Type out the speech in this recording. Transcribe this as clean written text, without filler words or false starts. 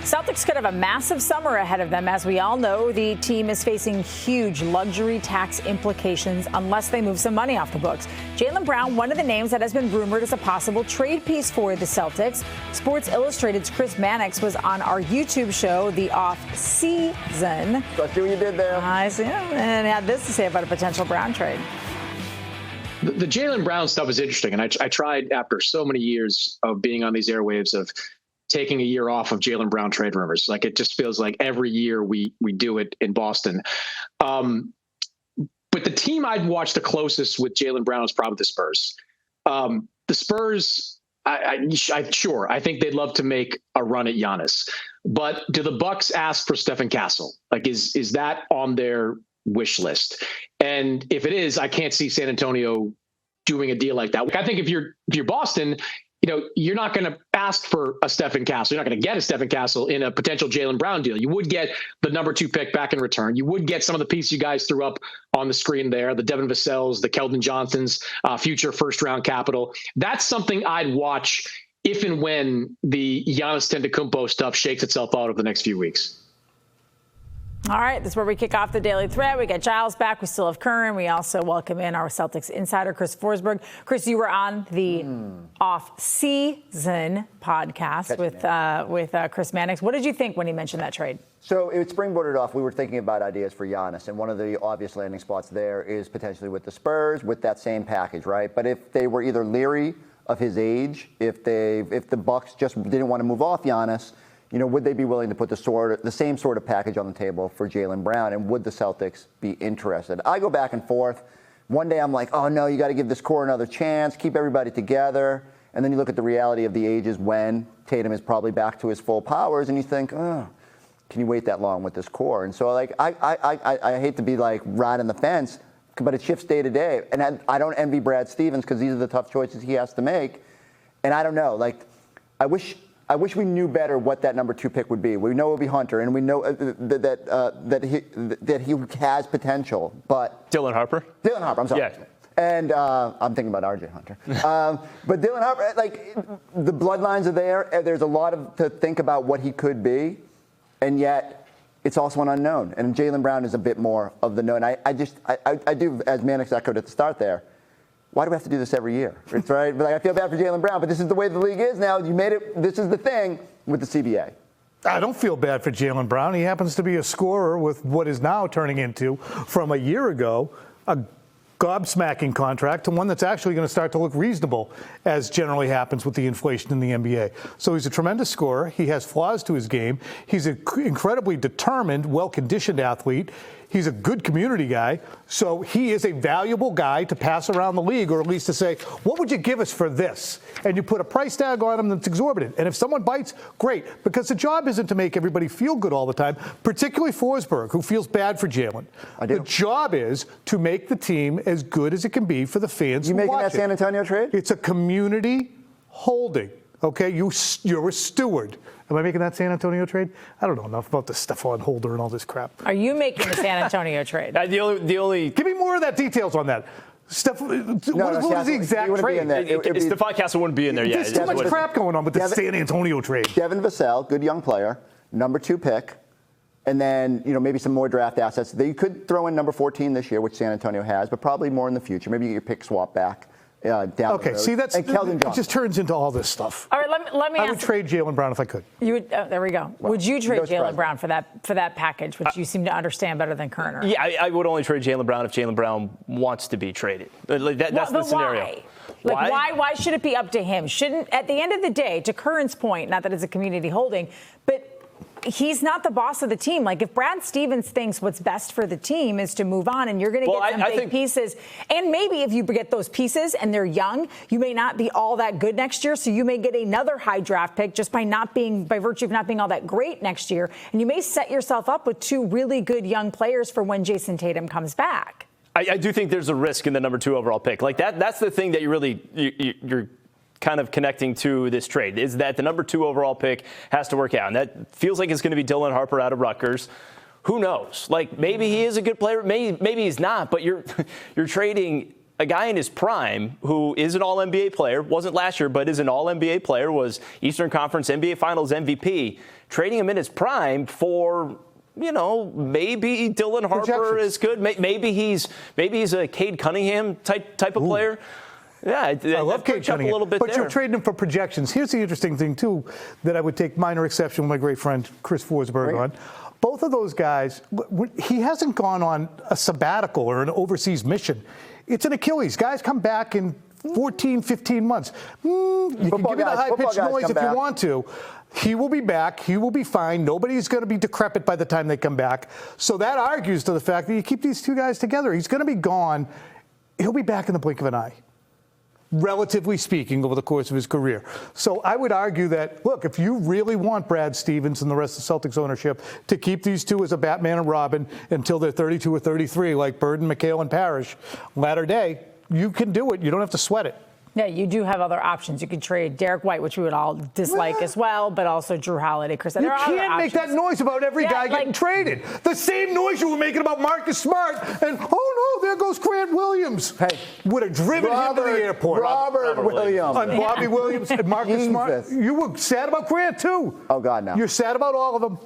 Celtics could have a massive summer ahead of them. As we all know, the team is facing huge luxury tax implications unless they move some money off the books. Jaylen Brown, one of the names that has been rumored as a possible trade piece for the Celtics. Sports Illustrated's Chris Mannix was on our YouTube show, The Off Season. I see what you did there. I see him, and had this to say about a potential Brown trade. The Jaylen Brown stuff is interesting, and I tried after so many years of being on these airwaves of taking a year off of Jaylen Brown trade rumors. Like, it just feels like every year we do it in Boston. But the team I'd watch the closest with Jaylen Brown is probably the Spurs. The Spurs, sure, I think they'd love to make a run at Giannis. But do the Bucks ask for Stephen Castle? Like, is that on their wish list? And if it is, I can't see San Antonio doing a deal like that. Like, I think if you're Boston, you're not going to ask for a Stephen Castle. You're not going to get a Stephen Castle in a potential Jaylen Brown deal. You would get the number 2 pick back in return. You would get some of the pieces you guys threw up on the screen there, the Devin Vassell's, the Keldon Johnsons, future first-round capital. That's something I'd watch if and when the Giannis Antetokounmpo stuff shakes itself out over the next few weeks. All right, this is where we kick off the Daily Threat. We got Giles back. We still have Curran. We also welcome in our Celtics insider, Chris Forsberg. Chris, you were on the off-season podcast with Chris Mannix. What did you think when he mentioned that trade? So it springboarded off. We were thinking about ideas for Giannis, and one of the obvious landing spots there is potentially with the Spurs with that same package, right? But if they were either leery of his age, if the Bucks just didn't want to move off Giannis, would they be willing to put the same sort of package on the table for Jaylen Brown, and would the Celtics be interested? I go back and forth. One day I'm like, oh no, you got to give this core another chance, keep everybody together. And then you look at the reality of the ages when Tatum is probably back to his full powers, and you think, oh, can you wait that long with this core? And so I hate to be like riding the fence, but it shifts day to day. And I don't envy Brad Stevens because these are the tough choices he has to make. And I don't know, I wish we knew better what that number 2 pick would be. We know it would be Hunter, and we know that he has potential. But Dylan Harper, I'm sorry. Yeah. And I'm thinking about RJ Hunter. But Dylan Harper, the bloodlines are there. There's a lot to think about what he could be, and yet it's also an unknown. And Jaylen Brown is a bit more of the known. I do, as Mannix echoed at the start there. Why do we have to do this every year? It's right. But I feel bad for Jaylen Brown, but this is the way the league is now. You made it. This is the thing with the CBA. I don't feel bad for Jaylen Brown. He happens to be a scorer with what is now turning into, from a year ago, a gobsmacking contract to one that's actually going to start to look reasonable, as generally happens with the inflation in the NBA. So he's a tremendous scorer. He has flaws to his game. He's an incredibly determined, well-conditioned athlete. He's a good community guy, so he is a valuable guy to pass around the league, or at least to say, what would you give us for this? And you put a price tag on him that's exorbitant. And if someone bites, great, because the job isn't to make everybody feel good all the time, particularly Forsberg, who feels bad for Jaylen. The job is to make the team as good as it can be for the fans. You making that San Antonio trade? It's a community holding. Okay, you're a steward. Am I making that San Antonio trade? I don't know enough about the Stephon Holder and all this crap. Are you making the San Antonio trade? The only. Give me more of that details on that. What is the exact trade? Stephon Castle wouldn't be in there yet. There's too much crap going on with the San Antonio trade. Devin Vassell, good young player, number 2 pick, and then maybe some more draft assets. They could throw in number 14 this year, which San Antonio has, but probably more in the future. Maybe you get your pick swap back. Down okay, see, it just turns into all this stuff. All right, let me ask. I would trade Jaylen Brown if I could. You would, there we go. Well, would you trade Jaylen Brown for that package, which you seem to understand better than Curran? Yeah, I would only trade Jaylen Brown if Jaylen Brown wants to be traded. That's the scenario. Why should it be up to him? Shouldn't, at the end of the day, to Curran's point, not that it's a community holding, but he's not the boss of the team. Like, if Brad Stevens thinks what's best for the team is to move on, and you're going to get some big pieces, and maybe if you get those pieces and they're young, you may not be all that good next year, so you may get another high draft pick just by virtue of not being all that great next year, and you may set yourself up with 2 really good young players for when Jason Tatum comes back. I do think there's a risk in the number 2 overall pick. Like, that's the thing that you're kind of connecting to this trade, is that the number 2 overall pick has to work out. And that feels like it's going to be Dylan Harper out of Rutgers. Who knows? Like, maybe he is a good player, maybe he's not, but you're trading a guy in his prime who is an All-NBA player, wasn't last year, but is an All-NBA player, was Eastern Conference NBA Finals MVP, trading him in his prime for, maybe Dylan Harper is good. Maybe he's a Cade Cunningham type of player. Yeah, I love Cade Cunningham, a little bit but there. you're trading him for projections. Here's the interesting thing, too, that I would take minor exception with my great friend Chris Forsberg on. Both of those guys, he hasn't gone on a sabbatical or an overseas mission. It's an Achilles. Guys come back in 14, 15 months. You can give me the high-pitched noise if you want to. He will be back. He will be fine. Nobody's going to be decrepit by the time they come back. So that argues to the fact that you keep these two guys together. He's going to be gone. He'll be back in the blink of an eye, relatively speaking, over the course of his career. So I would argue that, look, if you really want Brad Stevens and the rest of Celtics ownership to keep these two as a Batman and Robin until they're 32 or 33, like Bird and McHale and Parrish, latter day, you can do it. You don't have to sweat it. Yeah, you do have other options. You could trade Derek White, which we would all dislike as well, but also Drew Holiday, Chris. You can't make that noise about every guy getting traded. The same noise you were making about Marcus Smart, and oh no, there goes Grant Williams. Hey, would have driven him to the airport. Robert Williams. And Bobby Williams and Marcus Smart. You were sad about Grant too. Oh God, no. You're sad about all of them.